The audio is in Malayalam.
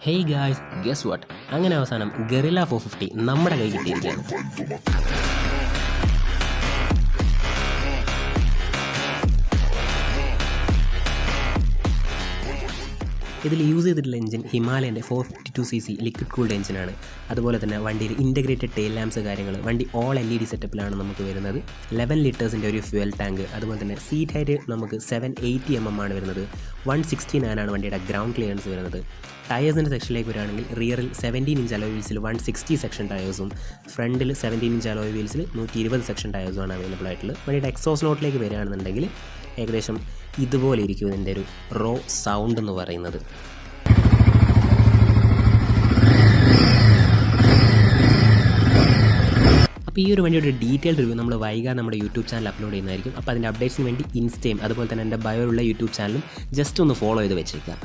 ഹേയ് ഗായ്സ്, ഗസ് വാട്ട്, അങ്ങനെ അവസാനം ഗറില്ല 450 നമ്മുടെ കൈ കിട്ടിയിരിക്കുകയാണ്. ഇതിൽ യൂസ് ചെയ്തിട്ടുള്ള എഞ്ചിൻ ഹിമാലയൻ്റെ 452cc ലിക്വിഡ് കൂൾഡ് എഞ്ചിനാണ്. അതുപോലെ തന്നെ വണ്ടിയിൽ ഇൻ്റഗ്രേറ്റഡ് ടെയിൽ ലാംപ്സ് കാര്യങ്ങൾ, വണ്ടി ഓൾ LED സെറ്റപ്പിലാണ് നമുക്ക് വരുന്നത്. 11 ലിറ്റേഴ്സിൻ്റെ ഒരു ഫ്യൂൽ ടാങ്ക്, അതുപോലെ തന്നെ സീറ്റ് ഹൈറ്റ് നമുക്ക് 780 mm ആണ് വരുന്നത്. 169 ആണ് വണ്ടിയുടെ ഗ്രൗണ്ട് ക്ലിയറൻസ് വരുന്നത്. ടയേഴ്സിൻ്റെ സെക്ഷനിലേക്ക് വരികയാണെങ്കിൽ റിയറിൽ 17 ഇഞ്ച് അലോയ് വീൽസിൽ 160 സെക്ഷൻ ടയേഴ്സും, ഫ്രണ്ടിൽ 17 ഇഞ്ച് അലോയ് വീൽസിൽ 120 സെക്ഷൻ ടയേഴ്സുമാണ് അവൈലബിൾ ആയിട്ടുള്ളത്. വണ്ടിയുടെ എക്സോസ് നോട്ടിലേക്ക് വരികയാണെന്നുണ്ടെങ്കിൽ ഏകദേശം ഇതുപോലെ ഇരിക്കും ഇതിൻ്റെ ഒരു റോ സൗണ്ട് എന്ന് പറയുന്നത്. അപ്പോൾ ഈ ഒരു വണ്ടിയുടെ ഡീറ്റെയിൽ റിവ്യൂ നമ്മൾ വൈകാതെ നമ്മുടെ യൂട്യൂബ് ചാനൽ അപ്ലോഡ് ചെയ്യുന്നതായിരിക്കും. അപ്പോൾ അതിൻ്റെ അപ്ഡേറ്റ്സിന് വേണ്ടി ഇൻസ്റ്റയും അതുപോലെ തന്നെ എൻ്റെ ബയോയുള്ള യൂട്യൂബ് ചാനലും ജസ്റ്റ് ഒന്ന് ഫോളോ ചെയ്ത് വെച്ചേക്കുക.